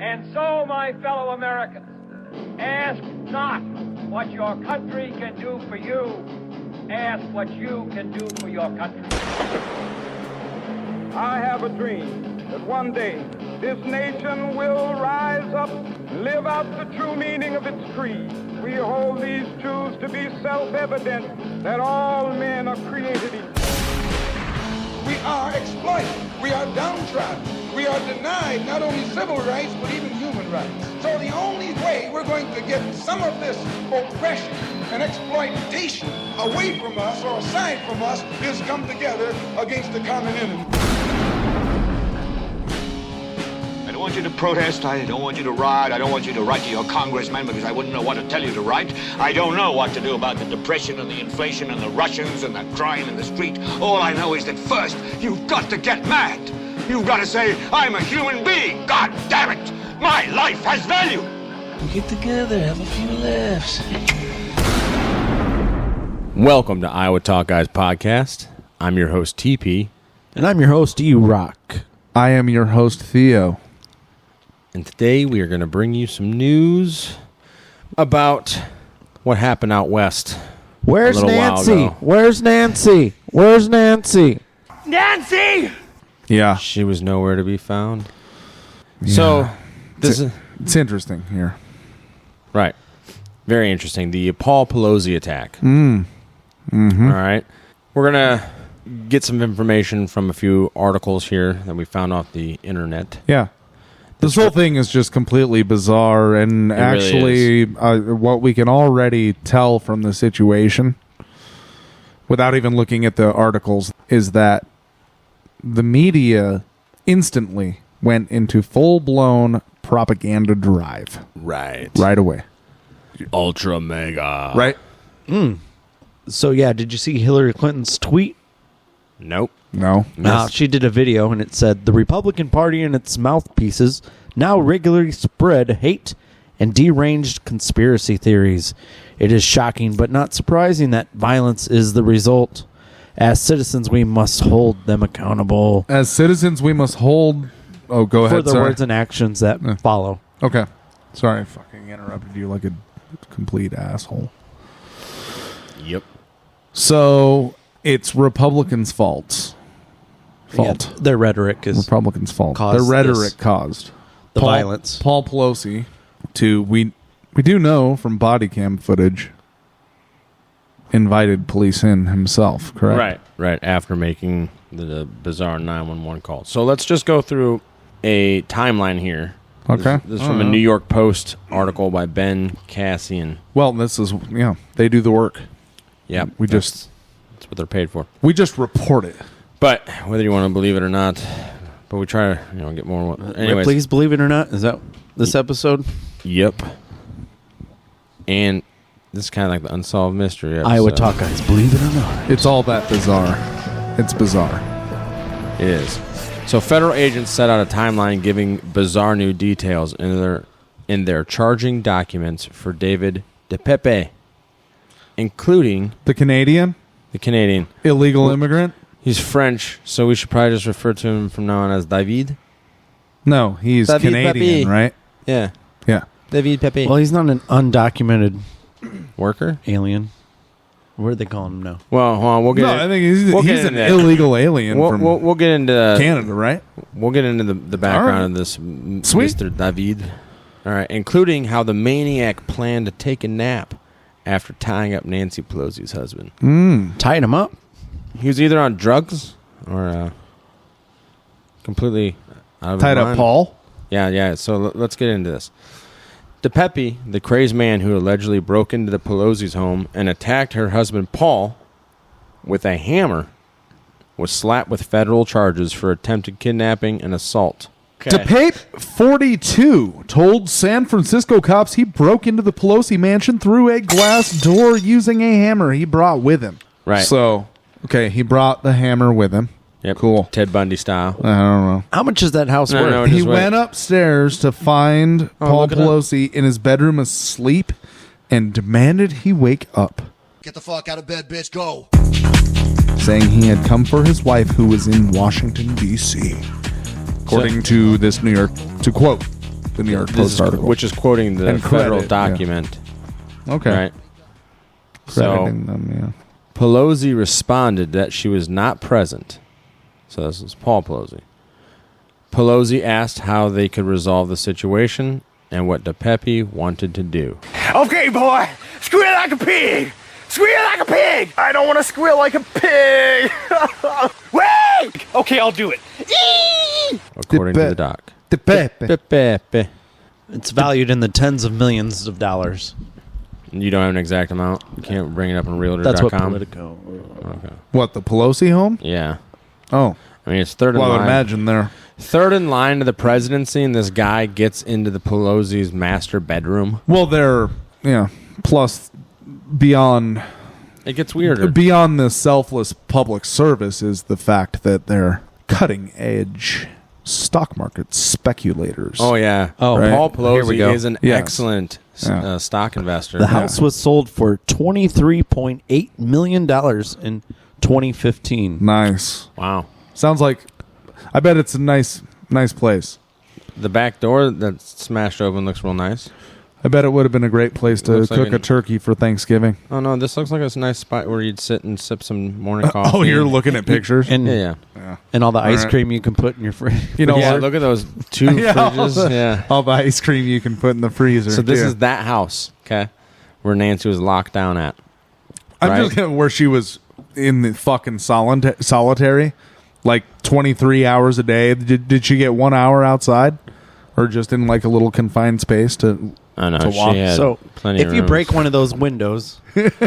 And so, my fellow Americans, ask not what your country can do for you. Ask what you can do for your country. I have a dream that one day this nation will rise up, live out the true meaning of its creed. We hold these truths to be self-evident, that all men are created equal. We are exploited. We are downtrodden. We are denied not only civil rights, but even human rights. So the only way we're going to get some of this oppression and exploitation away from us or aside from us is come together against the common enemy. I don't want you to protest. I don't want you to riot. I don't want you to write to your congressman because I wouldn't know what to tell you to write. I don't know what to do about the depression and the inflation and the Russians and the crime in the street. All I know is that first, you've got to get mad. You've got to say, I'm a human being. God damn it. My life has value. Get together, have a few laughs. Welcome to Iowa Talk Guys Podcast. I'm your host, Teepee. And I'm your host, Erock. I am your host, Theo. And today we are going to bring you some news about what happened out west. Where's Nancy? Where's Nancy? Where's Nancy? Nancy! Yeah. She was nowhere to be found. Yeah. So, it's interesting here. Right. Very interesting. The Paul Pelosi attack. Mm-hmm. All right. We're going to get some information from a few articles here that we found off the internet. Yeah. This whole thing is just completely bizarre, and actually what we can already tell from the situation, without even looking at the articles, is that the media instantly went into full-blown propaganda drive. Right. Right away. Ultra mega. Right? So, yeah, did you see Hillary Clinton's tweet? Nope. No. She did a video, and it said, the Republican Party and its mouthpieces now regularly spread hate and deranged conspiracy theories. It is shocking, but not surprising that violence is the result. As citizens, we must hold them accountable. As citizens, we must hold... Oh, go ahead, for the words and actions that follow. Okay. Sorry, I fucking interrupted you like a complete asshole. Yep. So, it's Republicans' fault. Yeah, their rhetoric is Republicans' fault. Their rhetoric caused the violence. Paul Pelosi, we do know from body cam footage, invited police in himself, correct? Right. After making the bizarre 911 call. So let's just go through a timeline here. Okay. This is from a New York Post article by Ben Cassian. Well, this is, they do the work. Yeah. That's what they're paid for. We just report it. But whether you want to believe it or not, but we try to get more. Anyways, please believe it or not. Is that this episode? Yep. And this is kind of like the unsolved mystery episode. Iowa Talk Guys, believe it or not. It's all that bizarre. It's bizarre. It is. So federal agents set out a timeline giving bizarre new details in their charging documents for David Teepee, including the Canadian illegal immigrant. He's French, so we should probably just refer to him from now on as David. No, he's David Canadian, Teepee. right? Yeah. David Teepee. Well, he's not an undocumented worker alien. What are they calling him now? Well, we'll get. I think he's an illegal alien from we'll get into Canada, right? We'll get into the background of this Mr. David. All right, including how the maniac planned to take a nap after tying up Nancy Pelosi's husband. Tied him up? He was either on drugs or completely out of tied his up mind. Paul? Yeah. So let's get into this. Teepee, the crazed man who allegedly broke into the Pelosi's home and attacked her husband Paul with a hammer, was slapped with federal charges for attempted kidnapping and assault. Teepee, 42, told San Francisco cops he broke into the Pelosi mansion through a glass door using a hammer he brought with him. Right. So, he brought the hammer with him. Yep. Cool. Ted Bundy style. I don't know. How much is that house worth? No, He went upstairs to find Paul Pelosi in his bedroom asleep and demanded he wake up. Get the fuck out of bed, bitch. Go. Saying he had come for his wife who was in Washington, D.C. According to this New York, to quote, the New York This Post is, article. which is quoting the And federal credit, yeah. document. Okay. Right. So Crediting them, Pelosi responded that she was not present. So this is Paul Pelosi. Pelosi asked how they could resolve the situation and what Teepee wanted to do. Okay, boy, squeal like a pig. Squeal like a pig. I don't want to squeal like a pig. Wait. Okay, I'll do it. According to the doc. Teepee. It's valued in the tens of millions of dollars. You don't have an exact amount? You can't bring it up on realtor.com? That's what Politico. Okay. What, the Pelosi home? Yeah. Oh. I mean, it's third in Well, I line. would imagine they're... Third in line to the presidency, and this guy gets into the Pelosi's master bedroom. Well, they're... Yeah. Plus, beyond... It gets weirder. Beyond the selfless public service is the fact that they're cutting-edge stock market speculators. Oh, yeah. Oh, right. Paul Here we Pelosi go. is an Yes. excellent stock investor. The house was sold for $23.8 million in 2015. Nice. Wow. Sounds like... I bet it's a nice place. The back door that's smashed open looks real nice. I bet it would have been a great place to Looks like cook a turkey for Thanksgiving. Oh, no, this looks like it's a nice spot where you'd sit and sip some morning coffee. Oh, you're looking at pictures? And, Yeah. and all the ice right. cream you can put in your fridge. You know Yeah, what? look at those two fridges. All the ice cream you can put in the freezer. So this too. is that house, okay, where Nancy was locked down at. I'm right? just where she was in the fucking solitary, like 23 hours a day. Did she get 1 hour outside, or just in like a little confined space to? I know To she walk. had So plenty if of you rooms. break one of those windows,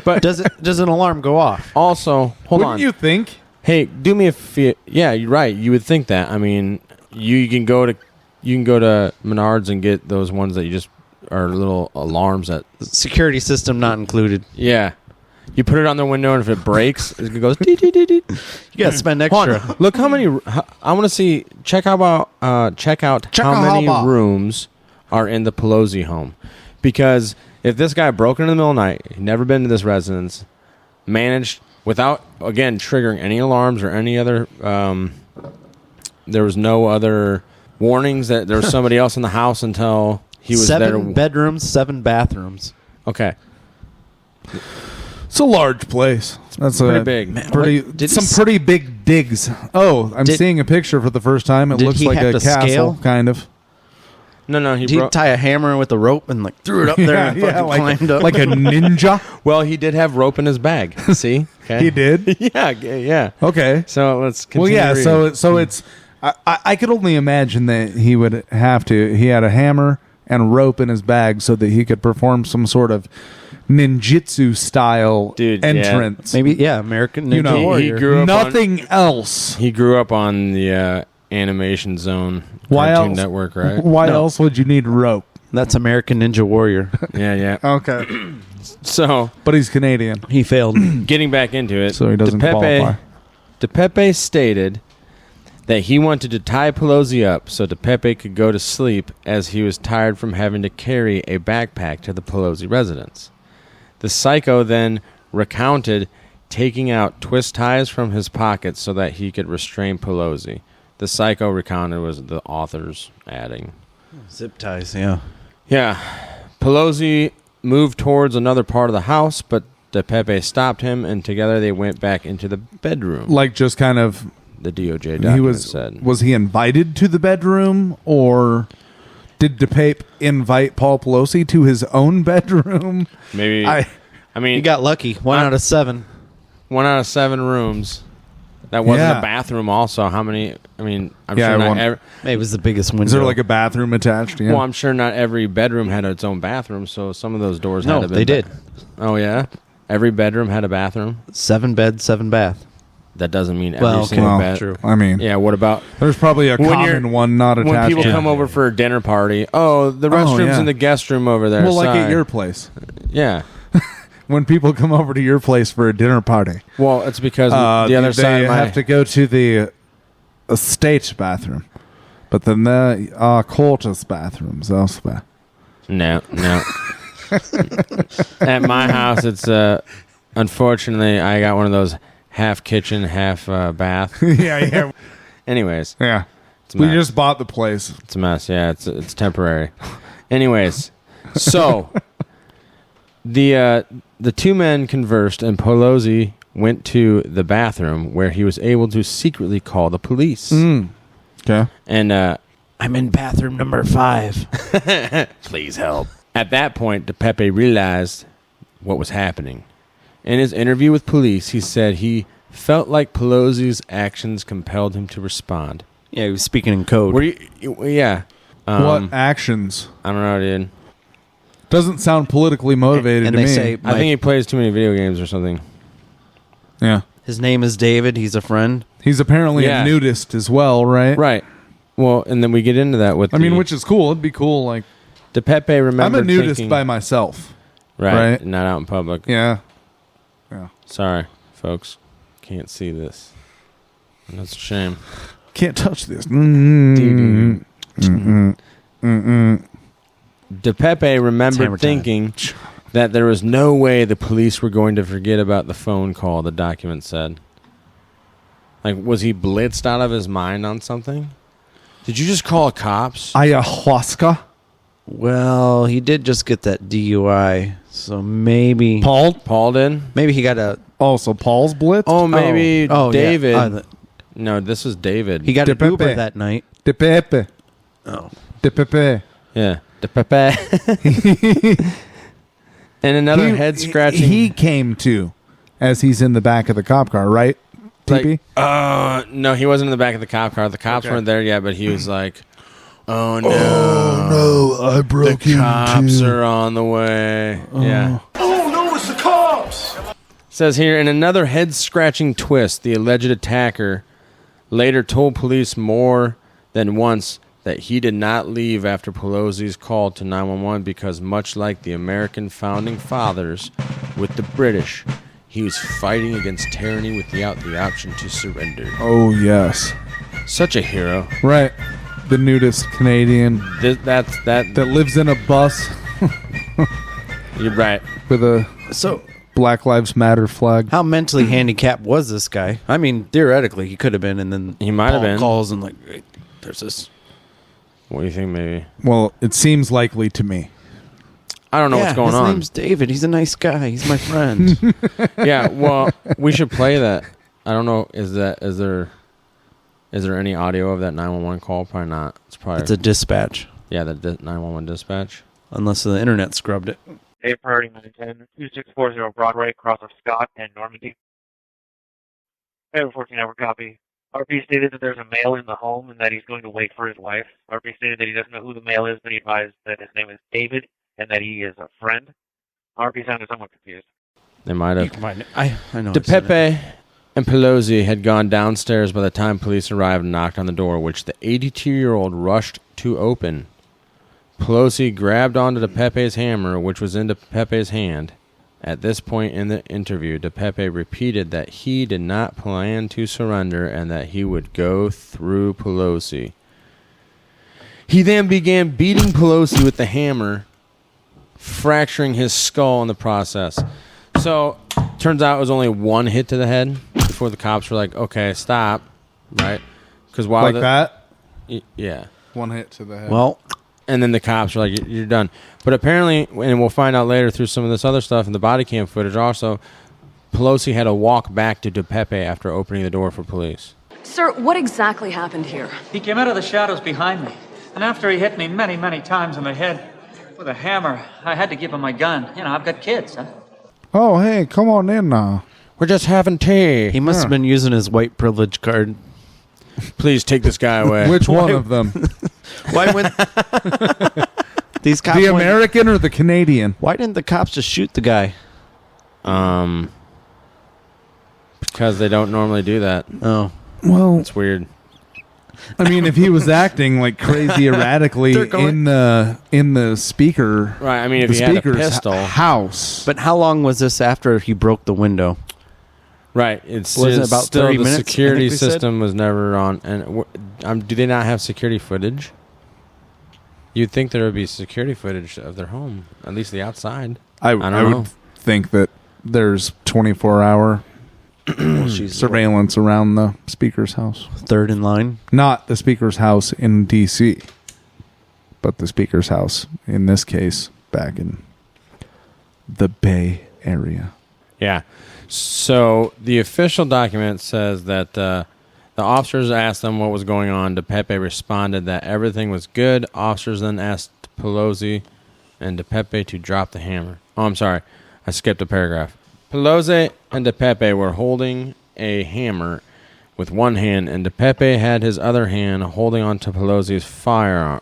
But does an alarm go off? also, hold Wouldn't on. you think? Hey, do me a favor. Yeah, you're right. You would think that. I mean, you can go to Menards and get those ones that you just are little alarms that. Security system not included. Yeah, you put it on the window, and if it breaks, it goes. Dee, dee, dee, dee. You got to spend Hold extra. on. Look how many. I want to see. Check out how many rooms are in the Pelosi home, because if this guy broke into the middle of the night, he'd never been to this residence, managed without again triggering any alarms or any other. There was no other warnings that there was somebody else in the house until he was 7 there. bedrooms, 7 bathrooms. Okay, It's a large place. That's pretty big. Man, Pretty, what- did some he s- pretty big digs. Oh, I'm Did- seeing a picture for the first time. It Did looks he like have a to castle, scale? kind of. No, he Did he broke. tie a hammer with a rope and like threw it up there and fucking climbed up? like a ninja. Well, he did have rope in his bag. See, okay. He did. yeah. Okay. So let's Well, continue. yeah. reading. So it's. I could only imagine that he would have to. He had a hammer and rope in his bag so that he could perform some sort of ninjutsu style Dude, yeah. entrance. Maybe, American Ninja You know, Warrior. he grew up Nothing else. He grew up on the Animation Zone Why Cartoon else? Network, right? Why No. else would you need rope? That's American Ninja Warrior. Yeah. Okay, So, but he's Canadian, He failed. getting back into it, so he doesn't qualify. Teepee stated that he wanted to tie Pelosi up so Teepee could go to sleep as he was tired from having to carry a backpack to the Pelosi residence. The psycho then recounted taking out twist ties from his pockets so that he could restrain Pelosi. The psycho recounted was the author's adding. Zip ties, yeah. Yeah. Pelosi moved towards another part of the house, but Teepee stopped him, and together they went back into the bedroom. Like just kind of. The DOJ document said. Was he invited to the bedroom, or did DePape invite Paul Pelosi to his own bedroom? Maybe. I mean, You got lucky. 1 out of 7. 1 out of 7 rooms. That wasn't Yeah. a bathroom. Also, how many? I mean, I'm Yeah, sure I not. wonder- Maybe it was the biggest window. Is there like a bathroom attached? Yeah. Well, I'm sure not every bedroom had its own bathroom. So some of those doors had No, to they did. Oh yeah, every bedroom had a bathroom. 7 bed, 7 bath. That doesn't mean every Well, okay. single Well, bed. True. I mean, Yeah. What about there's probably a When common one not attached. when people to come it. over for a dinner party? Oh, the restroom's yeah. in the guest room over there. Well, like at Sorry. your place. Yeah. When people come over to your place for a dinner party, Well, it's because the other they side of my have to go to the estate bathroom, but then the quarters bathrooms elsewhere. No. At my house, it's unfortunately I got one of those half kitchen, half bath. yeah. Anyways, Yeah. We just bought the place. It's a mess. Yeah, it's temporary. Anyways, so the two men conversed, and Pelosi went to the bathroom where he was able to secretly call the police. Okay. And I'm in bathroom number 5. Please help. At that point, Teepee realized what was happening. In his interview with police, he said he felt like Pelosi's actions compelled him to respond. Yeah, he was speaking in code. Yeah. What actions? I don't know, dude. Doesn't sound politically motivated And to they me. say, I think he plays too many video games or something. Yeah. his name is David. He's a friend. He's apparently a nudist as well, right? Right. Well, and then we get into that with which is cool. It'd be cool. Like, Teepee remembered I'm a nudist thinking, by myself. right? Not out in public. Yeah. Yeah. Sorry, folks. Can't see this. That's a shame. Can't touch this. Teepee remembered thinking that there was no way the police were going to forget about the phone call, the document said. Like, was he blitzed out of his mind on something? Did you just call cops? Ayahuasca? Well, he did just get that DUI, so maybe... Paul did? Maybe he got a... Oh, so Paul's blitzed? Oh, maybe David. Yeah. No, this was David. He got an Uber that night. Teepee. Oh. Teepee. Yeah. Teepee. And another head-scratching... He came to as he's in the back of the cop car, right? Teepee? No, he wasn't in the back of the cop car. The cops weren't there yet, but he was like, oh, no. Oh, no, I broke The cops are on the way. Yeah. Oh, no, it's the cops! Says here, in another head-scratching twist, the alleged attacker later told police more than once that he did not leave after Pelosi's call to 911 because, much like the American founding fathers with the British, he was fighting against tyranny without the option to surrender. Oh, yes. Such a hero. Right. The nudist Canadian that lives in a bus. You're right. With a Black Lives Matter flag. How mentally handicapped was this guy? I mean, theoretically, he could have been, and then he might have been. Calls and like, hey, there's this. What do you think, maybe? Well, it seems likely to me. I don't know what's going on. His name's David. He's a nice guy. He's my friend. Yeah, well, we should play that. I don't know. Is there any audio of that 911 call? Probably not. It's a dispatch. Yeah, the 911 dispatch. Unless the internet scrubbed it. A priority 910, 2640 Broadway, cross of Scott and Normandy. I have a 14-hour copy. RP stated that there's a male in the home and that he's going to wait for his wife. RP stated that he doesn't know who the male is, but he advised that his name is David and that he is a friend. RP sounded somewhat confused. They might have. I know. Teepee and Pelosi had gone downstairs by the time police arrived and knocked on the door, which the 82-year-old rushed to open. Pelosi grabbed onto Teepee's hammer, which was in Teepee's hand. At this point in the interview, Teepee repeated that he did not plan to surrender and that he would go through Pelosi. He then began beating Pelosi with the hammer, fracturing his skull in the process. So, turns out it was only one hit to the head before the cops were like, okay, stop. Right? Because while that? Yeah. One hit to the head. Well... And then the cops are like, you're done. But apparently, and we'll find out later through some of this other stuff in the body cam footage also, Pelosi had to walk back to Teepee after opening the door for police. Sir, what exactly happened here? He came out of the shadows behind me. And after he hit me many, many times on the head with a hammer, I had to give him my gun. You know, I've got kids, huh? Oh, hey, come on in now. We're just having tea. He must have been using his white privilege card. Please take this guy away. Which one of them? Why went these cops? The American or the Canadian? Why didn't the cops just shoot the guy? Because they don't normally do that. Oh, well, it's weird. I mean, if he was acting like crazy erratically in the speaker, right? I mean, if he had a pistol, house. But how long was this after he broke the window? Right, it's wasn't about still 30 the minutes. security system was never on. And do they not have security footage? You'd think there would be security footage of their home, at least the outside. I would think that there's 24-hour She's surveillance around the speaker's house. third in line. Not the speaker's house in D.C., but the speaker's house, in this case, back in the Bay Area. Yeah. So the official document says that the officers asked them what was going on. Teepee responded that everything was good. Officers then asked Pelosi and Teepee to drop the hammer. Oh, I'm sorry. I skipped a paragraph. Pelosi and Teepee were holding a hammer with one hand, and Teepee had his other hand holding onto Pelosi's forearm.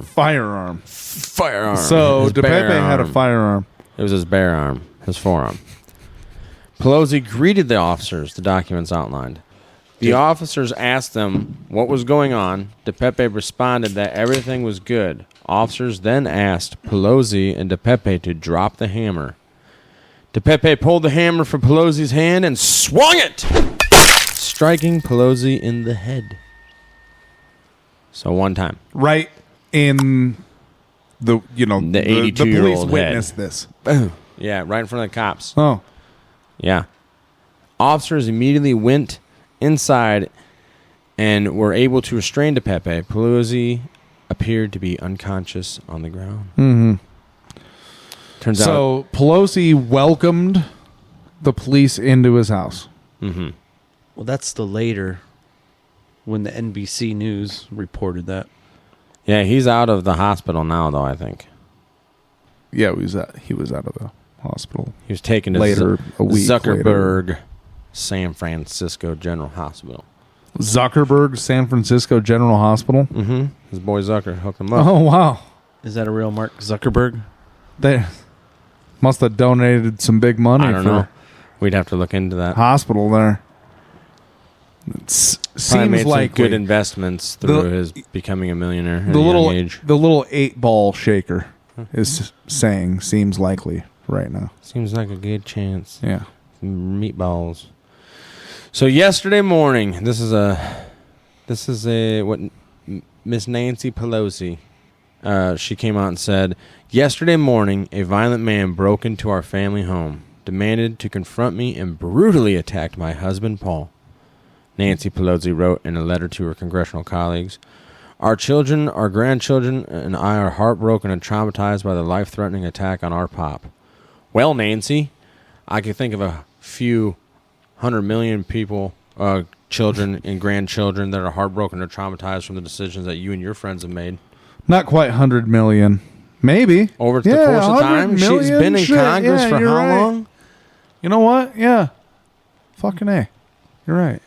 Firearm. So His Teepee bare had a arm. firearm. It was his bare arm, his forearm. Pelosi greeted the officers, the documents outlined. The officers asked them what was going on. Teepee responded that everything was good. Officers then asked Pelosi and Teepee to drop the hammer. Teepee pulled the hammer from Pelosi's hand and swung it, striking Pelosi in the head. So one time. Right in the 82-year-old the police head. witnessed this. Yeah, right in front of the cops. Oh. Yeah. Officers immediately went inside and were able to restrain Teepee. Pelosi appeared to be unconscious on the ground. Mm-hmm. Turns out. So Pelosi welcomed the police into his house. Mm-hmm. Well, that's the later when the NBC News reported that. Yeah, he's out of the hospital now, though, I think. Yeah, he was out of the hospital. He was taken to later, a week Zuckerberg later. San Francisco General Hospital. Zuckerberg San Francisco General Hospital? Mm-hmm. His boy Zucker hooked him up. Oh, wow. Is that a real Mark Zuckerberg? They must have donated some big money I don't for know. We'd have to look into that. Hospital there. It Probably seems made like some good investments through his becoming a millionaire at a young age. The little 8-ball shaker is saying seems likely right now. Seems like a good chance. Yeah. Meatballs. So yesterday morning, this is what Miss Nancy Pelosi. She came out and said, yesterday morning, a violent man broke into our family home, demanded to confront me, and brutally attacked my husband, Paul. Nancy Pelosi wrote in a letter to her congressional colleagues, our children, our grandchildren, and I are heartbroken and traumatized by the life-threatening attack on our pop. Well, Nancy, I could think of a few 100 million people, children and grandchildren that are heartbroken or traumatized from the decisions that you and your friends have made. Not quite 100 million. Maybe. Over the course of time? She's been in Congress for how long? You know what? Yeah. Fucking A. You're right.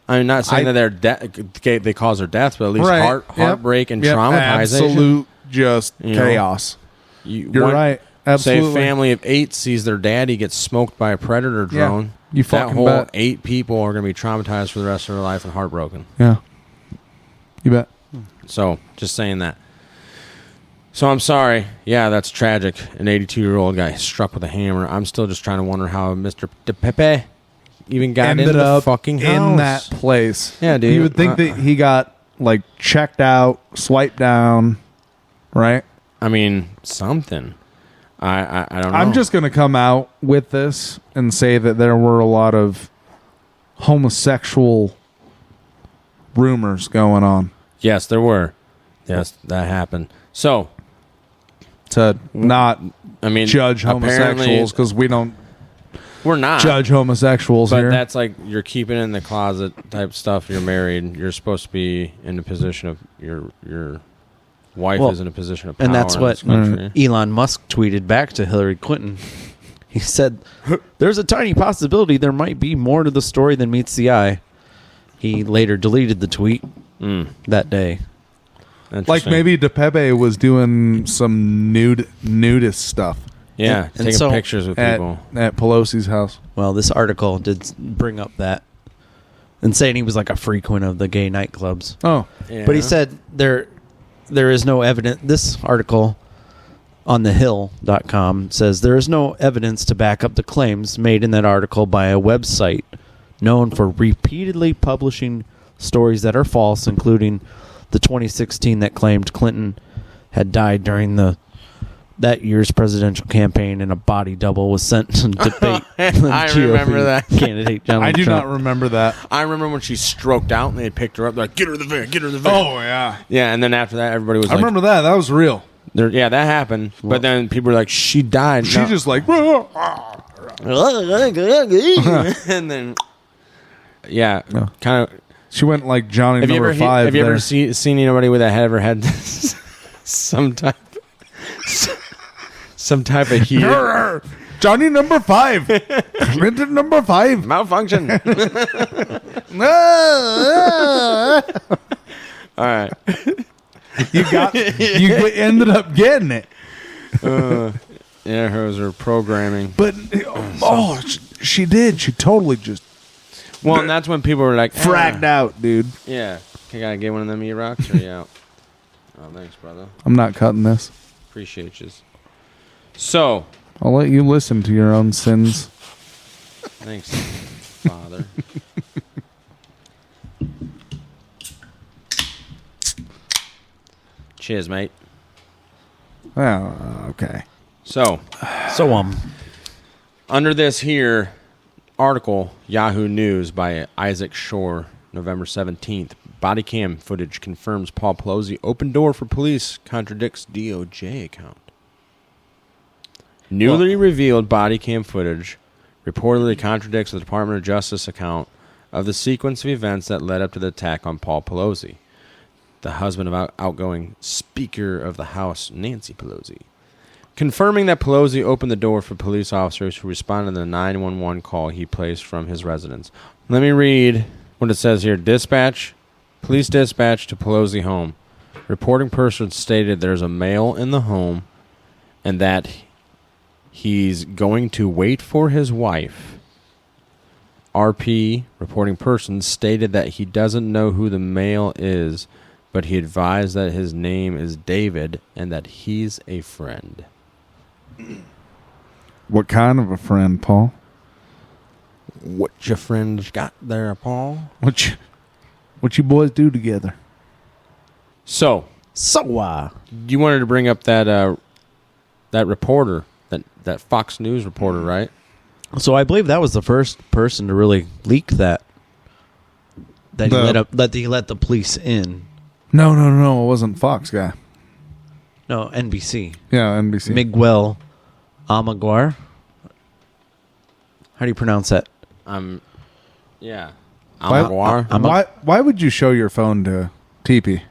I'm not saying that they cause their death, but at least heartbreak and traumatization. Absolute just chaos. You're right. Absolutely. Say a family of 8 sees their daddy get smoked by a predator drone. You that fucking whole bet. 8 people are going to be traumatized for the rest of their life and heartbroken. Yeah. You bet. So, just saying that. So, I'm sorry. Yeah, that's tragic. An 82-year-old guy struck with a hammer. I'm still just trying to wonder how Mr. Teepee even got Ended into the up fucking house. in that place. Yeah, dude. You would think that he got, like, checked out, swiped down, right? I mean, something. I don't know. I'm just going to come out with this and say that there were a lot of homosexual rumors going on. Yes, there were. Yes, that happened. So, to not judge homosexuals, because we're not judge homosexuals but here. That's like you're keeping it in the closet type stuff. You're married. You're supposed to be in a position of your wife is in a position of power. And that's in what this country. Elon Musk tweeted back to Hillary Clinton. He said, there's a tiny possibility there might be more to the story than meets the eye. He later deleted the tweet that day. Like maybe Teepee was doing some nudist stuff. Yeah, taking pictures with people. At Pelosi's house. Well, this article did bring up that and saying he was like a frequent of the gay nightclubs. Oh. Yeah. But he said there is no evidence. This article on thehill.com says there is no evidence to back up the claims made in that article by a website known for repeatedly publishing stories that are false, including the 2016 that claimed Clinton had died during the that year's presidential campaign, and a body double was sent to debate. I remember that. Candidate Donald I do Trump. not remember that. I remember when she stroked out and they picked her up. They're like, get her to the van, get her to the van. Oh, yeah. Yeah, and then after that, everybody was I remember that. That was real. yeah, that happened. But then people were like, she died. She just like... and then, yeah, kind of... She went like Johnny Have you number ever, 5 have you there. ever seen anybody with a head ever had some type of heat? Johnny number 5. Clinton number 5. Malfunction. All right. You ended up getting it. Yeah, hers are programming. But, she did. She totally just... Well, and that's when people were like... fragged out, dude. Yeah. I gotta get one of them Erocks or you out? Oh, thanks, brother. I'm not cutting this. Appreciate you. So... I'll let you listen to your own sins. Thanks, Father. Cheers, mate. Oh, okay. So, under this here article, Yahoo News by Isaac Shore, November 17th, body cam footage confirms Paul Pelosi open door for police contradicts DOJ account. Newly revealed body cam footage reportedly contradicts the Department of Justice account of the sequence of events that led up to the attack on Paul Pelosi, the husband of outgoing Speaker of the House, Nancy Pelosi. Confirming that Pelosi opened the door for police officers who responded to the 911 call he placed from his residence. Let me read what it says here. Police dispatch to Pelosi home. Reporting person stated there's a male in the home and that he's going to wait for his wife. RP, reporting person, stated that he doesn't know who the male is, but he advised that his name is David and that he's a friend. What kind of a friend, Paul? What your friends got there, Paul? What you boys do together? So you wanted to bring up that reporter, that Fox News reporter, right? So I believe that was the first person to really leak that. That he let the police in. No, it wasn't Fox guy. No, NBC. Yeah, NBC. Miguel Almaguer. How do you pronounce that? Yeah. Almaguer. Why would you show your phone to Teepee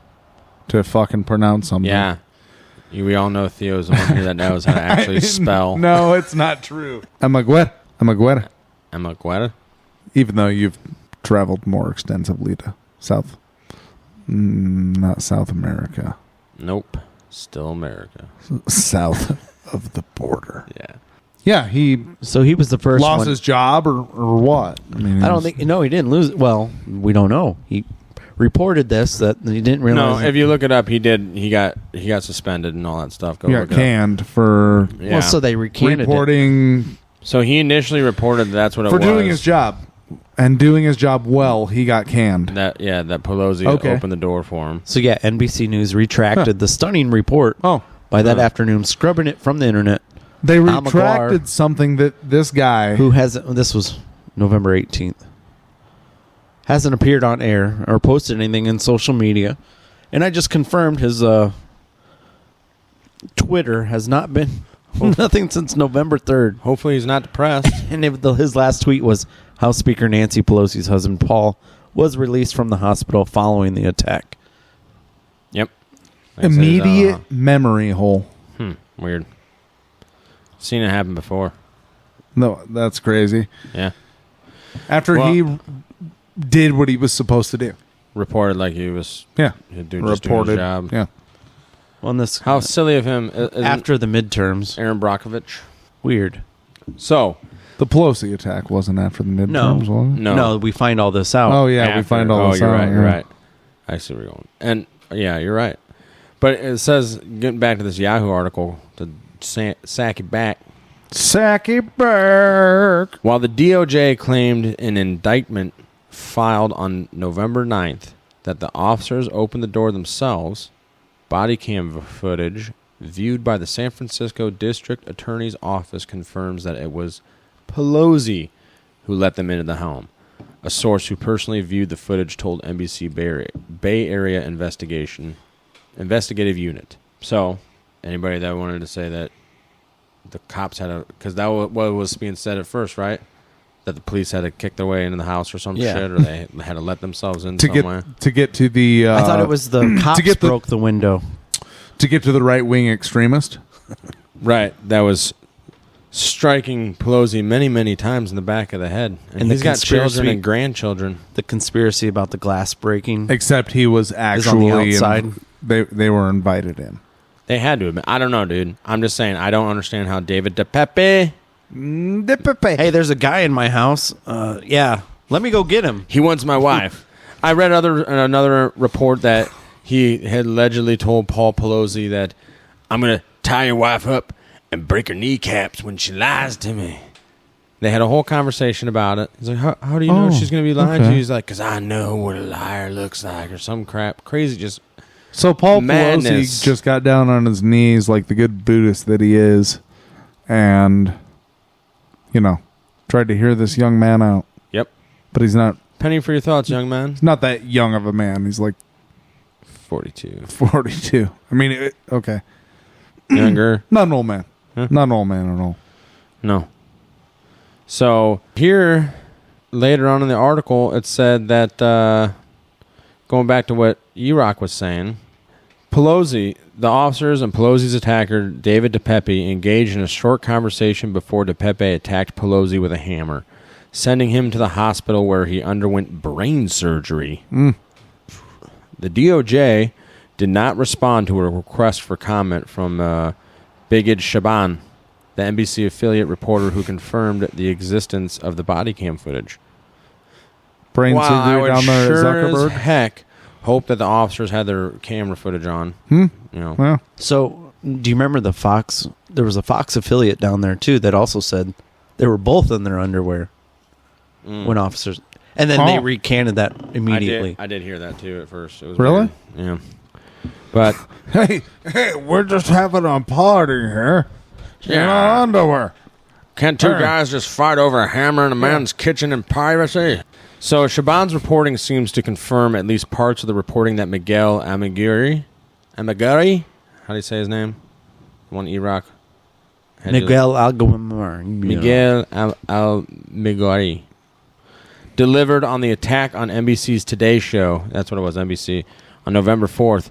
to fucking pronounce something? Yeah. We all know Theo's the one here that knows how to actually spell. No, it's not true. Almaguer. Even though you've traveled more extensively to not South America. Nope. Still America. South of the border. Yeah. Yeah, he was the first lost one. his job or what? I mean, I don't think. No, he didn't lose it. Well, we don't know. He reported this that he didn't realize. No, if you look it up, he did. He got suspended and all that stuff. He got canned for. Yeah. Well, so they recanted reporting. So he initially reported that's what it was for doing his job and doing his job well. He got canned. That Pelosi opened the door for him. So yeah, NBC News retracted the stunning report. By that afternoon, scrubbing it from the internet. They retracted something that this guy who hasn't. This was November 18th. Hasn't appeared on air or posted anything in social media, and I just confirmed his Twitter has not been nothing since November 3rd. Hopefully, he's not depressed. And his last tweet was House Speaker Nancy Pelosi's husband Paul was released from the hospital following the attack. Yep. Immediate memory hole. Weird. Seen it happen before. No, that's crazy. Yeah. After he did what he was supposed to do. Reported like he was doing his job. Yeah. On this, how silly of him. After the midterms. Aaron Brockovich. Weird. So. The Pelosi attack wasn't after the midterms, was it? No, we find all this out. Oh, yeah, we find all this out. You're right. I see where you're going. And, yeah, you're right. But it says, getting back to this Yahoo article, to sack it back. While the DOJ claimed an indictment filed on November 9th that the officers opened the door themselves, body cam footage viewed by the San Francisco District Attorney's Office confirms that it was Pelosi who let them into the home. A source who personally viewed the footage told NBC Bay Area Investigative Unit. So, anybody that wanted to say that the cops had because that was what was being said at first, right? That the police had to kick their way into the house or some shit, or they had to let themselves in somewhere. To get to the... I thought it was the cops broke the window. To get to the right-wing extremist? Right. That was striking Pelosi many, many times in the back of the head. And he's got children and grandchildren. The conspiracy about the glass breaking. Except he was actually... on the outside. They were invited in. They had to admit. I don't know, dude. I'm just saying, I don't understand how David Teepee... Hey, there's a guy in my house. Yeah, let me go get him. He wants my wife. I read another report that he had allegedly told Paul Pelosi that I'm going to tie your wife up and break her kneecaps when she lies to me. They had a whole conversation about it. He's like, how do you know she's going to be lying to you? He's like, because I know what a liar looks like or some crap. Crazy, just So Paul madness. Pelosi just got down on his knees like the good Buddhist that he is and, tried to hear this young man out. Yep. But he's not... Penny for your thoughts, young man. He's not that young of a man. He's like... 42. I mean, okay. Younger. Not an old man. Huh? Not an old man at all. No. So here, later on in the article, it said that, going back to what Erock was saying, Pelosi, the officers and Pelosi's attacker, David Teepee, engaged in a short conversation before Teepee attacked Pelosi with a hammer, sending him to the hospital where he underwent brain surgery. The DOJ did not respond to a request for comment from Bigid Shaban, the NBC affiliate reporter who confirmed the existence of the body cam footage. Brain surgery down there at Zuckerberg? As heck hope that the officers had their camera footage on. Well. So, do you remember the Fox? There was a Fox affiliate down there, too, that also said they were both in their underwear when officers... And then they recanted that immediately. I did hear that, too, at first. It was really? Weird. Yeah. But... hey, we're just having a party here. In our underwear. Can't two guys just fight over a hammer in a man's kitchen in piracy? So Shaban's reporting seems to confirm at least parts of the reporting that Miguel Amiguri, how do you say his name? The one Erock. Miguel Almiguri delivered on the attack on NBC's Today Show. That's what it was, NBC, on November 4th.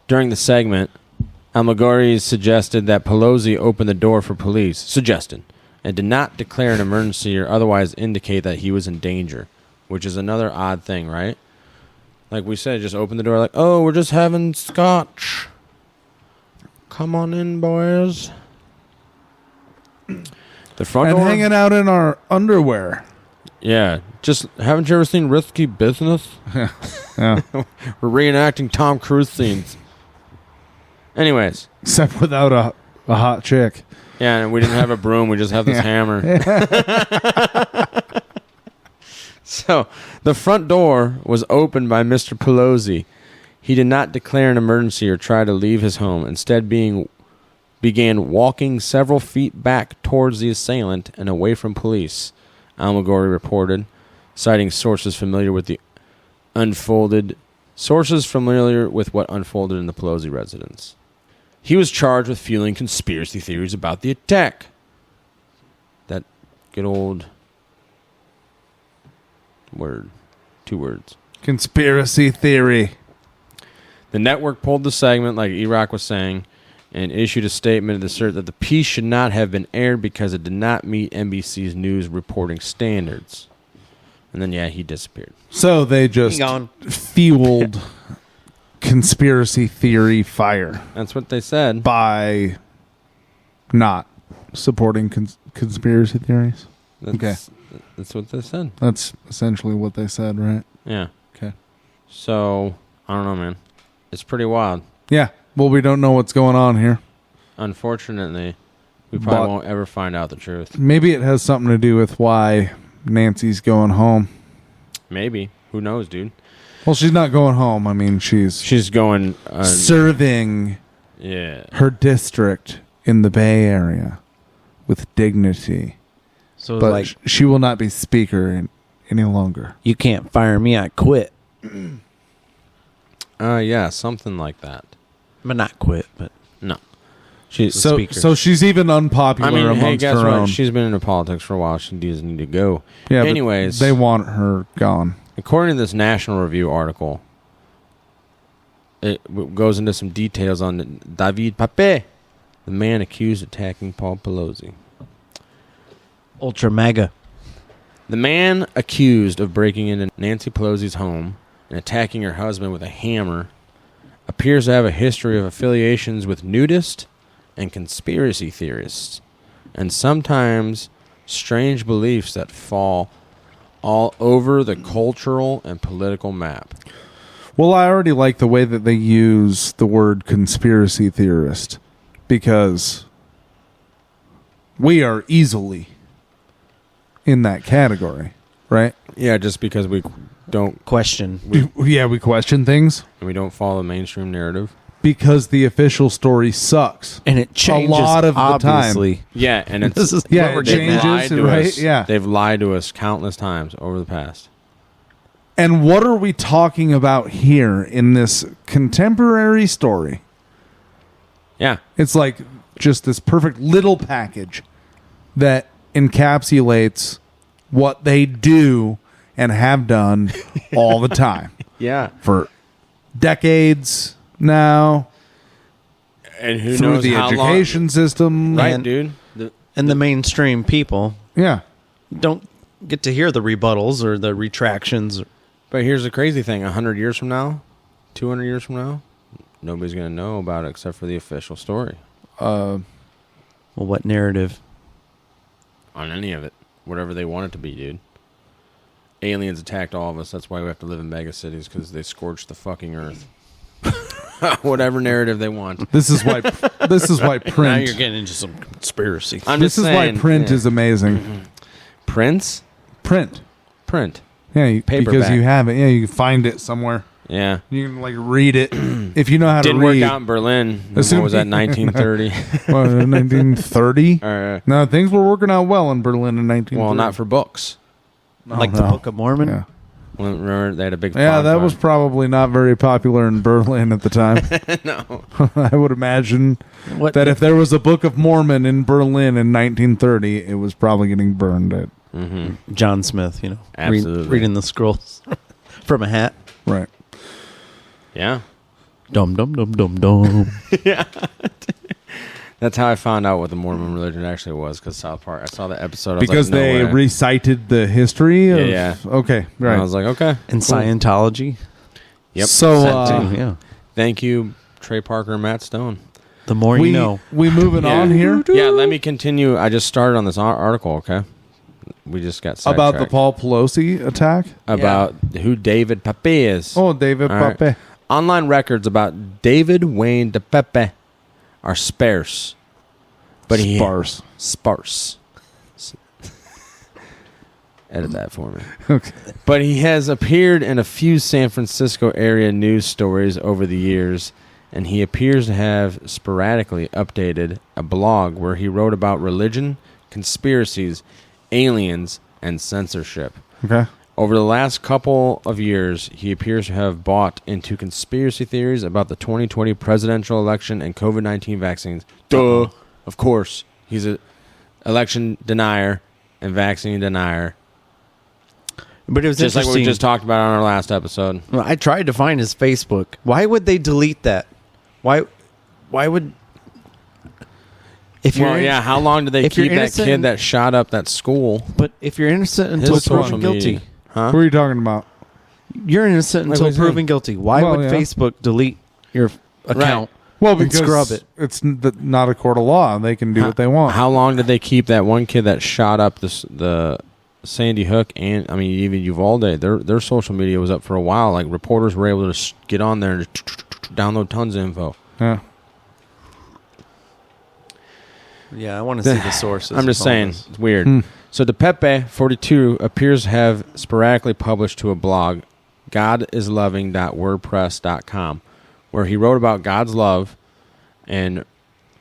During the segment, Almiguri suggested that Pelosi open the door for police, and did not declare an emergency or otherwise indicate that he was in danger, which is another odd thing, right? Like we said, just open the door like, oh, we're just having scotch. Come on in, boys. The front door. Hanging out in our underwear. Yeah. Just, haven't you ever seen Risky Business? Yeah. We're reenacting Tom Cruise scenes. Anyways. Except without a hot chick. Yeah, and we didn't have a broom. We just have this hammer. So, the front door was opened by Mr. Pelosi. He did not declare an emergency or try to leave his home. Instead, began walking several feet back towards the assailant and away from police, Almiguri reported, citing sources familiar with what unfolded in the Pelosi residence. He was charged with fueling conspiracy theories about the attack. That good old word. 2 words. Conspiracy theory. The network pulled the segment, like Erock was saying, and issued a statement to assert that the piece should not have been aired because it did not meet NBC's news reporting standards. And then, he disappeared. So they just fueled conspiracy theory fire. That's what they said. By not supporting conspiracy theories? That's what they said. That's essentially what they said, right? Yeah. Okay. So, I don't know, man. It's pretty wild. Yeah. Well, we don't know what's going on here. Unfortunately, we probably won't ever find out the truth. Maybe it has something to do with why Nancy's going home. Maybe. Who knows, dude? Well, she's not going home. I mean, she's going... serving her district in the Bay Area with dignity. So but like she will not be speaker any longer. You can't fire me, I quit. Yeah, something like that. But not quit, but no. She's so she's even unpopular amongst her own. She's been into politics for a while. She doesn't need to go. Yeah, anyways, they want her gone. According to this National Review article, it goes into some details on David Pape, the man accused of attacking Paul Pelosi. Ultra mega. The man accused of breaking into Nancy Pelosi's home and attacking her husband with a hammer appears to have a history of affiliations with nudists and conspiracy theorists, and sometimes strange beliefs that fall all over the cultural and political map. Well, I already like the way that they use the word conspiracy theorist, because we are easily in that category, right? Yeah, just because we don't question. We question things. And we don't follow the mainstream narrative. Because the official story sucks. And it changes a lot of obviously. the time. Yeah, and it's this is it changes, right? Yeah. They've lied to us countless times over the past. And what are we talking about here in this contemporary story? Yeah. It's like just this perfect little package that encapsulates what they do and have done all the time. Yeah. For decades now. And who through knows the how education long, system. right, dude? And the mainstream people don't get to hear the rebuttals or the retractions. But here's the crazy thing. 100 years from now, 200 years from now, nobody's going to know about it except for the official story. Well, what narrative? On any of it. Whatever they want it to be, dude. Aliens attacked all of us. That's why we have to live in mega cities, because they scorched the fucking earth. Whatever narrative they want. This is why print. Now you're getting into some conspiracy. This is why print is amazing. Mm-hmm. Print. Yeah, Paperback. because you have it. Yeah, you can find it somewhere. Yeah. You can like read it if you know how Didn't to read. work out in Berlin. What was that, 1930? 1930? No, things were working out well in Berlin in 1930. Well, not for books. Like the Book of Mormon? Yeah. Well, remember, they had a big Yeah, that bonfire. was probably not very popular in Berlin at the time. No. I would imagine that if there was a Book of Mormon in Berlin in 1930, it was probably getting burned at. Mm-hmm. John Smith, Absolutely. reading the scrolls from a hat. Right. Yeah. Dum dum dum dum dum. Yeah. That's how I found out what the Mormon religion actually was, because South Park. I saw the episode. I was Because like, no they way. recited the history of... Yeah. Okay, And right. I was like, okay. And cool. Scientology. Yep. So, That too. yeah. Thank you, Trey Parker and Matt Stone. The more you know. We moving on here? Yeah, let me continue. I just started on this article, okay? We just got About the sidetracked. Paul Pelosi attack? About who David Pape is. Oh, David All right. Pape. Online records about David Wayne de Pepe are sparse. But sparse. Edit that for me. Okay. But he has appeared in a few San Francisco area news stories over the years, and he appears to have sporadically updated a blog where he wrote about religion, conspiracies, aliens, and censorship. Okay. Over the last couple of years, he appears to have bought into conspiracy theories about the 2020 presidential election and COVID-19 vaccines. Duh. Of course. He's an election denier and vaccine denier. But it was just like interesting. what we just talked about on our last episode. Well, I tried to find his Facebook. Why would they delete that? Why would... How long did they if you're keep that innocent- kid that shot up that school? But if you're innocent until His social proven guilty... media. Huh? Who are you talking about? You're innocent Like, until what do you proven mean? guilty. Why Well, would yeah. Facebook delete your account? Well, and because scrub it. it's not a court of law. They can do what they want. How long did they keep that one kid that shot up the Sandy Hook and even Uvalde? Their social media was up for a while. Like, reporters were able to get on there and download tons of info. Yeah. Yeah, I want to see the sources. I'm just of all saying, this. it's weird. So DePepe, 42, appears to have sporadically published to a blog, godisloving.wordpress.com, where he wrote about God's love and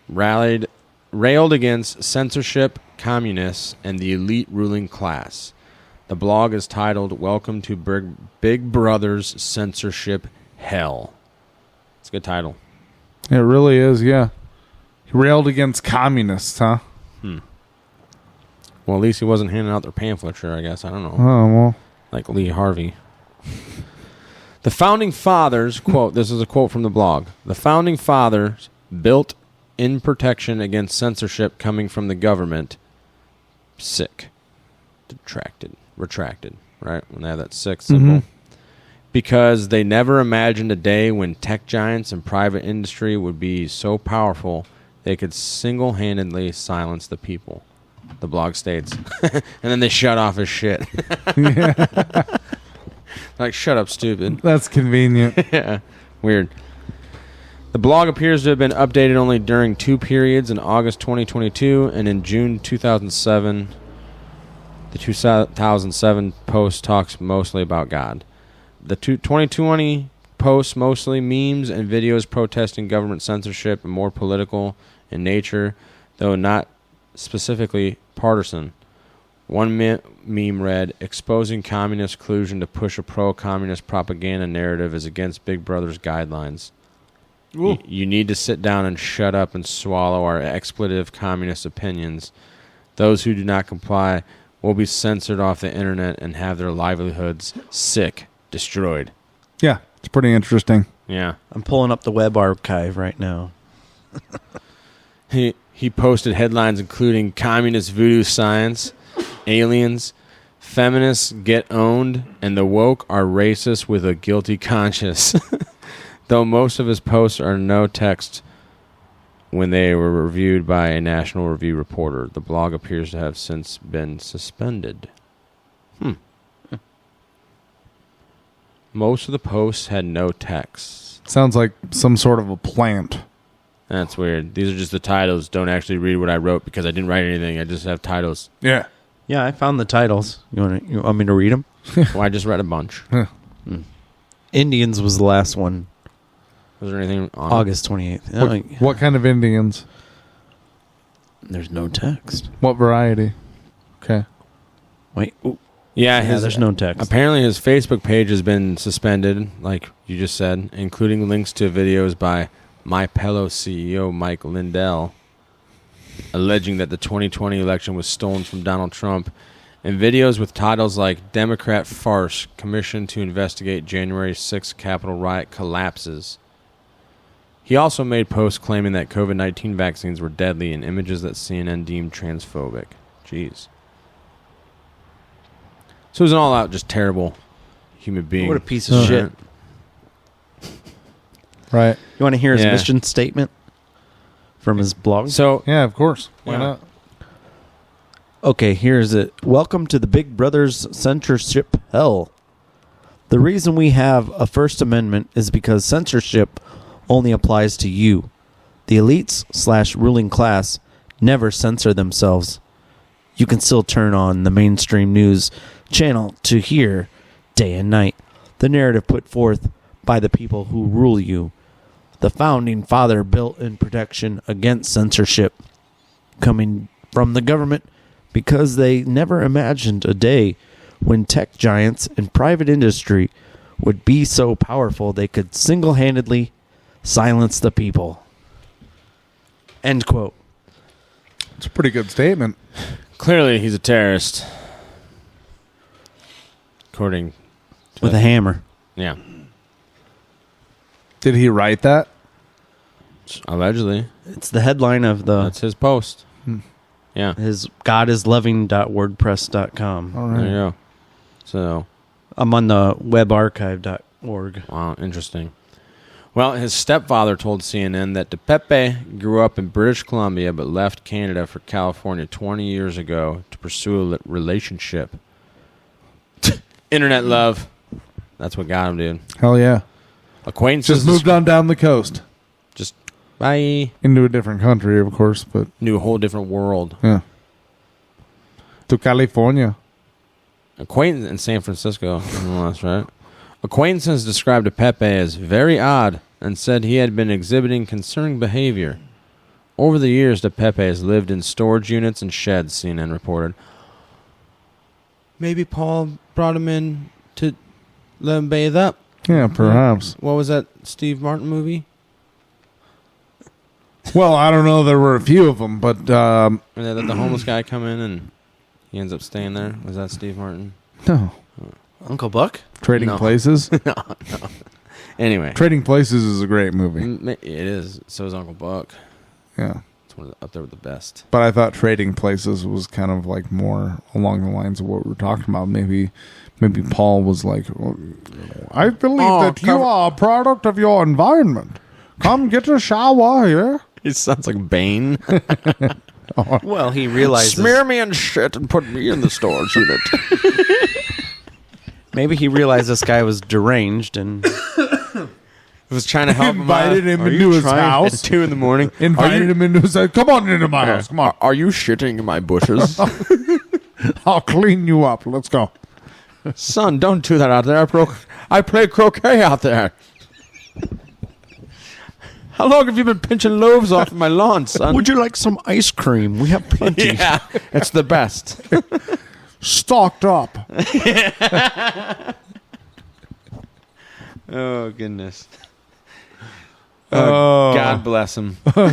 railed against censorship, communists, and the elite ruling class. The blog is titled "Welcome to Big Brother's Censorship Hell." It's a good title. It really is, yeah. He railed against communists, huh? Well, at least he wasn't handing out their pamphletry, I guess. I don't know. Oh, well. Like Lee Harvey. The Founding Fathers, quote, this is a quote from the blog. The Founding Fathers built in protection against censorship coming from the government. Sick. Retracted, right? When they have that sick symbol. Because they never imagined a day when tech giants and private industry would be so powerful they could single-handedly silence the people. The blog states. And then they shut off his shit. Like, shut up, stupid. That's convenient. Yeah. Weird. The blog appears to have been updated only during 2 periods, in August 2022 and in June 2007. The 2007 post talks mostly about God. The 2020 posts mostly memes and videos protesting government censorship and more political in nature, though not specifically partisan. One meme read, "Exposing communist collusion to push a pro-communist propaganda narrative is against Big Brother's guidelines. You need to sit down and shut up and swallow our expletive communist opinions. Those who do not comply will be censored off the internet and have their livelihoods destroyed." Yeah, it's pretty interesting. Yeah. I'm pulling up the web archive right now. He posted headlines including "Communist voodoo science," "Aliens," "Feminists get owned," and "The woke are racist with a guilty conscience." Though most of his posts are no text when they were reviewed by a National Review reporter, the blog appears to have since been suspended. Most of the posts had no text. Sounds like some sort of a plant. That's weird. These are just the titles. Don't actually read what I wrote because I didn't write anything. I just have titles. Yeah. Yeah, I found the titles. You want me to read them? Well, I just read a bunch. Indians was the last one. Was there anything on August 28th. What kind of Indians? There's no text. What variety? Okay. Wait. Ooh. Yeah, there's no text. Apparently his Facebook page has been suspended, like you just said, including links to videos by My Pillow CEO Mike Lindell, alleging that the 2020 election was stolen from Donald Trump, and videos with titles like "Democrat Farce Commissioned to Investigate January 6th Capitol Riot Collapses." He also made posts claiming that COVID-19 vaccines were deadly and images that CNN deemed transphobic. Jeez. So it was an all-out just terrible human being. What a piece of shit. Right. You want to hear his mission statement from his blog? So yeah, of course. Why not? Okay, here's it. Welcome to the Big Brother's censorship hell. The reason we have a First Amendment is because censorship only applies to you. The elites / ruling class never censor themselves. You can still turn on the mainstream news channel to hear, day and night, the narrative put forth by the people who rule you. The Founding Father built in protection against censorship coming from the government because they never imagined a day when tech giants and private industry would be so powerful they could single-handedly silence the people. End quote. It's a pretty good statement. Clearly he's a terrorist. According to with a hammer. Yeah. Did he write that? Allegedly. It's the headline of the... That's his post. Yeah. His godisloving.wordpress.com. All right. There you go. So... I'm on the webarchive.org. Wow, interesting. Well, his stepfather told CNN that Teepee grew up in British Columbia but left Canada for California 20 years ago to pursue a relationship. Internet love. That's what got him, dude. Hell yeah. Acquaintances. Just moved on down the coast. Just bye. Into a different country, of course, but... Knew a whole different world. Yeah. To California. Acquaintance in San Francisco. Oh, that's right. Acquaintances described Teepee as very odd and said he had been exhibiting concerning behavior. Over the years, Teepee has lived in storage units and sheds, CNN reported. Maybe Paul brought him in to let him bathe up. Yeah, perhaps. What was that Steve Martin movie? Well, I don't know. There were a few of them, but... And they let the homeless guy come in and he ends up staying there. Was that Steve Martin? No. Uncle Buck? Trading Places? No. Anyway. Trading Places is a great movie. It is. So is Uncle Buck. Yeah. It's one of up there with the best. But I thought Trading Places was kind of like more along the lines of what we were talking about. Maybe Paul was like, I believe that you are a product of your environment. Come get a shower here. It sounds like Bane. Well, he realizes... Smear me in shit and put me in the storage unit. Maybe he realized this guy was deranged and... was trying to help him Invited him into his house. At 2 a.m. Invited him into his house. Come on into my house. Come on. Are you shitting in my bushes? I'll clean you up. Let's go. Son, don't do that out there. I play croquet out there. How long have you been pinching loaves off of my lawn, son? Would you like some ice cream? We have plenty. Yeah, it's the best. Stocked up. Oh, goodness. God bless him. All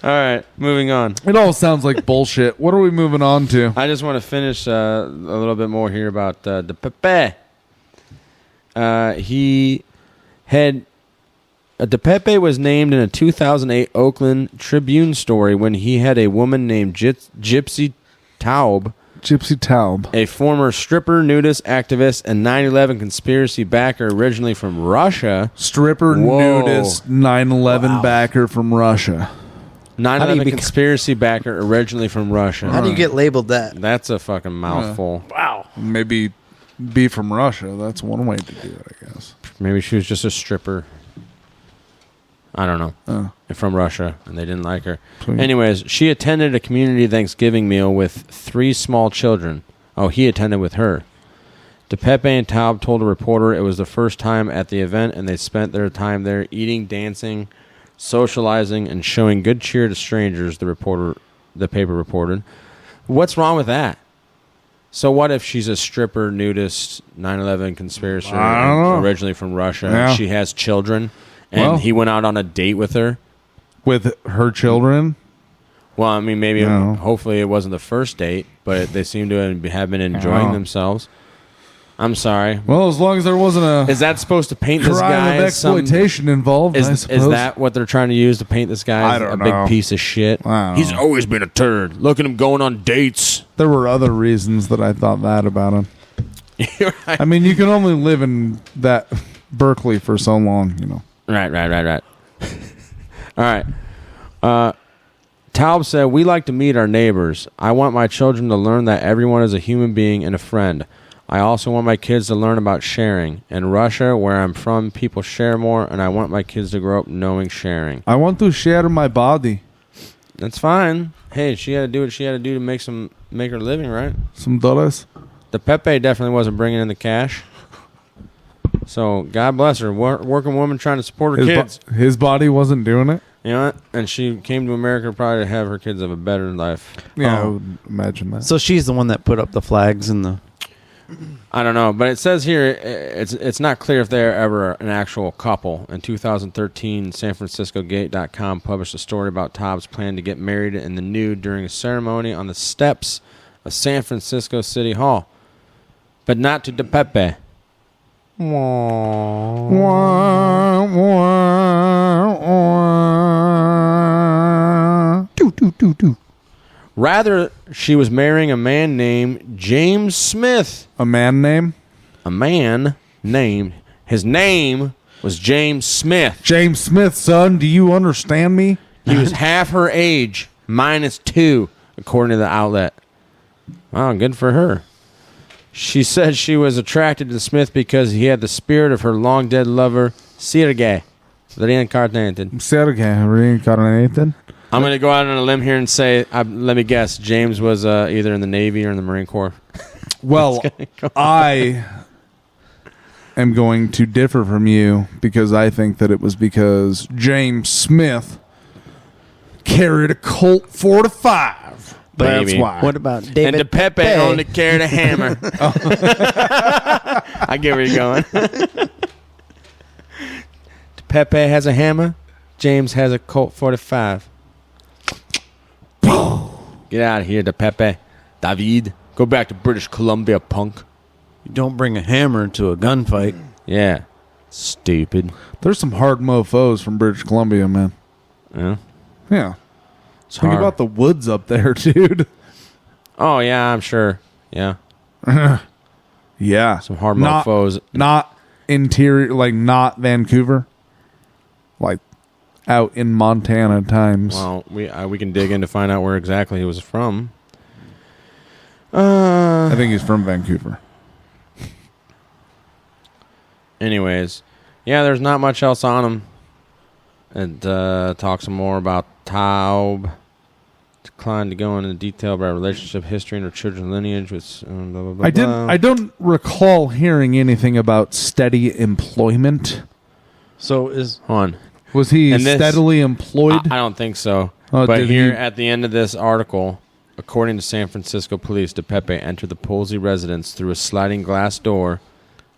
right, moving on. It all sounds like bullshit. What are we moving on to? I just want to finish a little bit more here about Teepee. Teepee was named in a 2008 Oakland Tribune story when he had a woman named Gypsy Taub. Gypsy Taub. A former stripper, nudist, activist, and 9/11 conspiracy backer originally from Russia. Stripper, nudist, 9/11 backer from Russia. 9/11 conspiracy backer originally from Russia. How do you get labeled that? That's a fucking mouthful. Wow. Maybe be from Russia. That's one way to do it, I guess. Maybe she was just a stripper. I don't know. From Russia, and they didn't like her. Anyways, she attended a community Thanksgiving meal with 3 small children. Oh, he attended with her. Teepee and Taub told a reporter it was the first time at the event, and they spent their time there eating, dancing, socializing, and showing good cheer to strangers, the paper reported. What's wrong with that? So what if she's a stripper, nudist, 9/11 conspiracy, originally from Russia, and she has children? And he went out on a date with her? With her children? Well, I mean, maybe, hopefully it wasn't the first date, but they seem to have been enjoying themselves. I'm sorry. Well, as long as there wasn't a... Is that supposed to paint this guy crime of exploitation involved, I suppose? Is that what they're trying to use to paint this guy as a big piece of shit? He's always been a turd. Look at him going on dates. There were other reasons that I thought that about him. I mean, you can only live in that Berkeley for so long, you know. Right. All right. Taub said, we like to meet our neighbors. I want my children to learn that everyone is a human being and a friend. I also want my kids to learn about sharing. In Russia, where I'm from, people share more, and I want my kids to grow up knowing sharing. I want to share my body. That's fine. Hey, she had to do what she had to do to make her living, right? Some dollars. Teepee definitely wasn't bringing in the cash. So, God bless her. Working woman trying to support her kids. His body wasn't doing it? You know what? And she came to America probably to have her kids have a better life. Yeah, I would imagine that. So she's the one that put up the flags and the... I don't know, but it says here it's not clear if they're ever an actual couple. In 2013, SanFranciscoGate.com published a story about Taub's plan to get married in the nude during a ceremony on the steps of San Francisco City Hall. But not to Teepee. Rather, she was marrying a man named James Smith. A man name? A man named... His name was James Smith. James Smith, son, do you understand me? He was half her age, -2, according to the outlet. Wow, good for her. She said she was attracted to Smith because he had the spirit of her long-dead lover, Sergei, reincarnated. Sergei, reincarnated? I'm going to go out on a limb here and say, let me guess, James was either in the Navy or in the Marine Corps. Well, I am going to differ from you because I think that it was because James Smith carried a Colt 45. That's why. What about David? And Teepee only carried a hammer. I get where you're going. Teepee has a hammer. James has a Colt 45. Get out of here, Teepee. David. Go back to British Columbia, punk. You don't bring a hammer into a gunfight. Yeah. Stupid. There's some hard mofos from British Columbia, man. Yeah. Yeah. It's Think hard. about the woods up there, dude. Oh, yeah, I'm sure. Yeah. Yeah. Some hard mofos. Not interior, like not Vancouver. Like out in Montana times. Well, we can dig in to find out where exactly he was from. I think he's from Vancouver. Anyways, yeah, there's not much else on him. And talks some more about Taub. Declined to go into detail about relationship history and her children's lineage. With blah, blah, blah, I don't recall hearing anything about steady employment. So was he steadily employed? I don't think so. Oh, but did here he? at the end of this article, according to San Francisco police, Teepee entered the Polsey residence through a sliding glass door,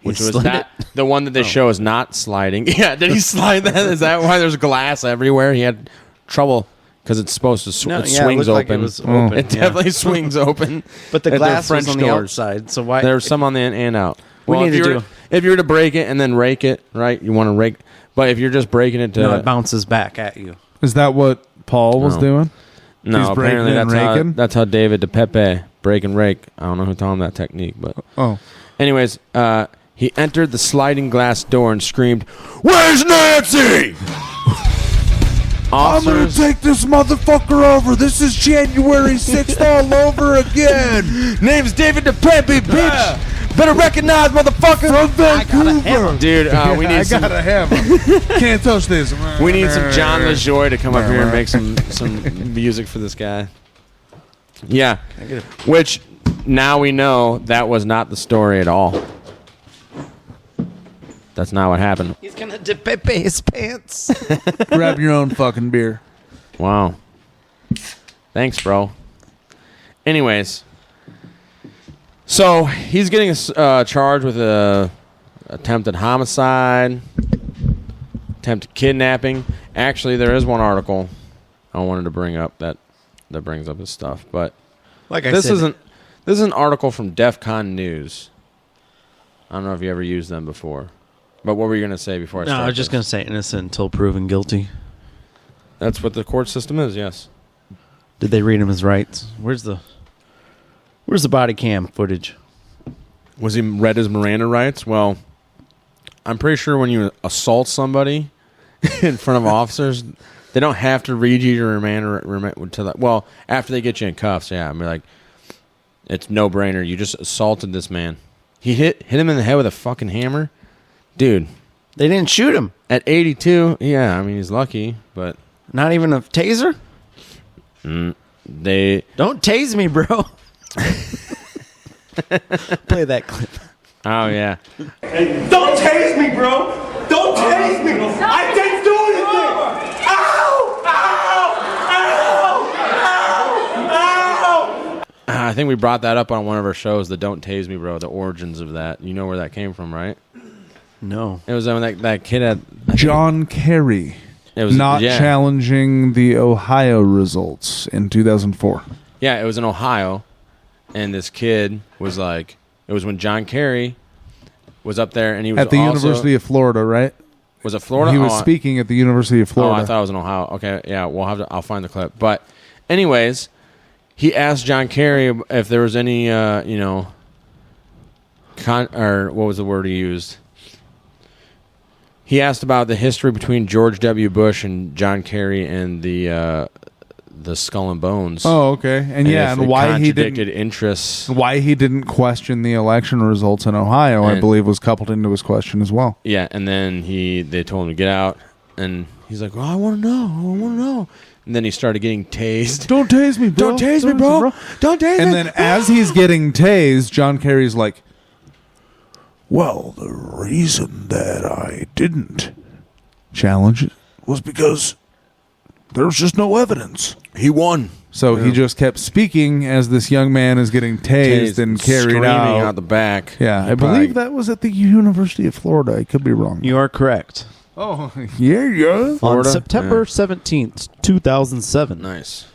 which was not the one that they show is not sliding. Yeah, did he slide that? Is that why there's glass everywhere? He had trouble because it's supposed to it swings it open. like it was open. It definitely swings open. But the They're glass French was on the doors. outside, so why? There's some on the in and out. We Well, need if you were to break it and then rake it, right? You want to rake, but if you're just breaking it to, No, it bounces back at you. Is that what Paul was doing? No, He's breaking apparently and that's raking? that's how David Teepee break and rake. I don't know who taught him that technique, but anyways, he entered the sliding glass door and screamed, "Where's Nancy?" I'm gonna take this motherfucker over. This is January 6th all over again. Name's David Teepee, bitch. Better recognize, motherfucker. From Vancouver. Dude, we need I got a hammer. Can't touch this. We need some John LaJoie to come up here and make some music for this guy. Yeah, which now we know that was not the story at all. That's not what happened. He's gonna Teepee his pants. Grab your own fucking beer. Wow. Thanks, bro. Anyways, so he's getting charged with attempted homicide, attempted kidnapping. Actually, there is one article I wanted to bring up that brings up his stuff, but Like I this said, is an article from DEFCON News. I don't know if you ever used them before. But what were you going to say before I started? No, I was just going to say innocent until proven guilty. That's what the court system is, yes. Did they read him his rights? Where's the body cam footage? Was he read his Miranda rights? Well, I'm pretty sure when you assault somebody in front of officers, they don't have to read you your Miranda to that. Well, after they get you in cuffs, yeah. I mean, like, it's no brainer. You just assaulted this man. He hit him in the head with a fucking hammer. Dude, they didn't shoot him at 82. Yeah, I mean he's lucky, but not even a taser. They don't tase me, bro. Play that clip. Oh yeah. Hey, don't tase me, bro. Don't tase me. I didn't do anything. Ow! Ow! Ow! Ow! I think we brought that up on one of our shows. The "Don't Tase Me, Bro." The origins of that. You know where that came from, right? No. It was when that kid had John Kerry. It was not challenging the Ohio results in 2004. Yeah, it was in Ohio, and this kid was like, it was when John Kerry was up there, and he was at the also, University of Florida, right? Was it Florida? He was speaking at the University of Florida. Oh, I thought it was in Ohio. Okay, yeah, I'll find the clip. But, anyways, he asked John Kerry if there was any, or what was the word he used? He asked about the history between George W. Bush and John Kerry and the Skull and Bones. Oh, okay, and why he didn't interests. Why he didn't question the election results in Ohio, I believe, was coupled into his question as well. Yeah, and then they told him to get out, and he's like, "Well, I want to know." And then he started getting tased. Don't tase me, bro. Don't tase me, bro. Don't tase me. And then as he's getting tased, John Kerry's like, Well, the reason that I didn't challenge it was because there was just no evidence. He won. So he just kept speaking as this young man is getting tased and carried screaming out the back. Yeah, I believe that was at the University of Florida. I could be wrong. You are correct. Oh, yeah. On September 17th, 2007. Nice.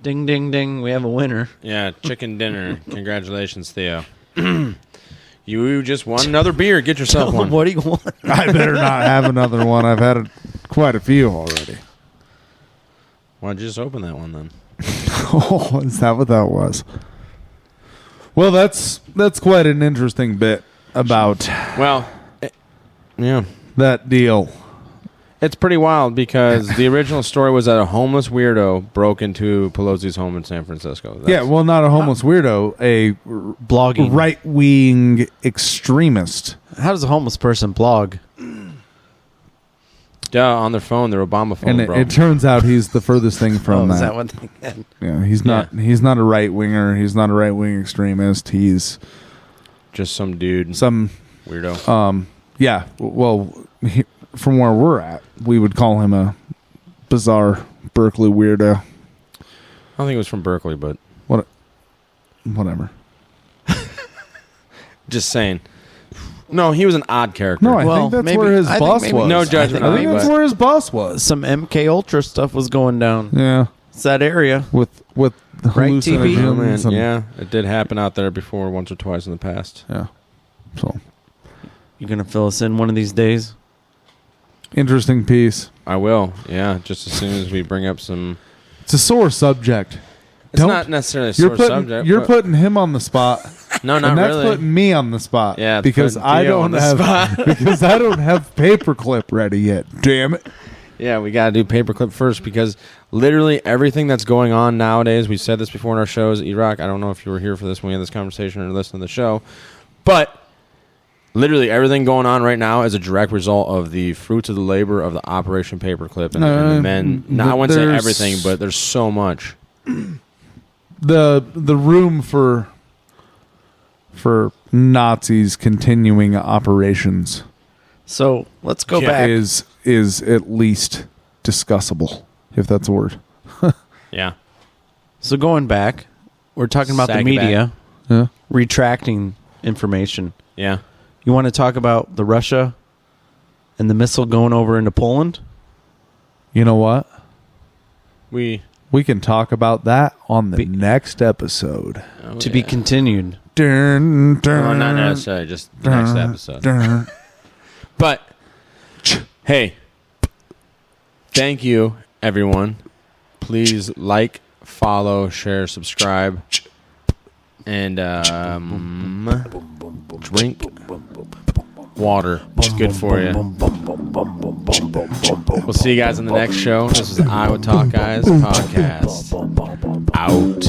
Ding, ding, ding. We have a winner. Yeah, chicken dinner. Congratulations, Theo. You just won another beer. Get yourself one. What do you want? I better not have another one. I've had quite a few already. Why'd you just open that one then? Oh, is that what that was? Well, that's quite an interesting bit about yeah, that deal. It's pretty wild because the original story was that a homeless weirdo broke into Pelosi's home in San Francisco. Not a homeless weirdo, a blogging right-wing extremist. How does a homeless person blog? On their phone, their Obama phone, And bro. it turns out he's the furthest thing from that. Is that what they had? Yeah, he's not a right-winger. He's not a right-wing extremist. He's just some dude. Some weirdo. Yeah, well, from where we're at, we would call him a bizarre Berkeley weirdo. I don't think it was from Berkeley, but whatever. Just saying. No, he was an odd character. No, I think that's where his boss was. No judgment. I think that's where his boss was. Some MK Ultra stuff was going down. Yeah, it's that area with right, Teepee? Oh, man. Yeah, it did happen out there before, once or twice in the past. Yeah. So, you gonna fill us in one of these days? Interesting piece. I will. Yeah, just as soon as we bring up some. It's a sore subject. It's not necessarily a sore subject. You're putting him on the spot. No, not and that's really. putting me on the spot. Yeah, because I don't have because I don't have paperclip ready yet. Damn it. Yeah, we got to do paperclip first because literally everything that's going on nowadays, we said this before in our shows, Erock, I don't know if you were here for this when we had this conversation or listened to the show, but literally everything going on right now is a direct result of the fruits of the labor of the Operation Paperclip and the men. Now, I wouldn't say everything, but there's so much. The room for Nazis continuing operations. So let's go back. Is at least discussable, if that's a word. Yeah. So going back, we're talking about the media retracting information. Yeah. You want to talk about the Russia and the missile going over into Poland? You know what? We can talk about that on the next episode. To be continued. Well, not necessarily, just the next episode. But, hey, thank you, everyone. Please like, follow, share, subscribe, and drink water. It's good for you. We'll see you guys in the next show. This is Iowa Talk Guys Podcast. Out.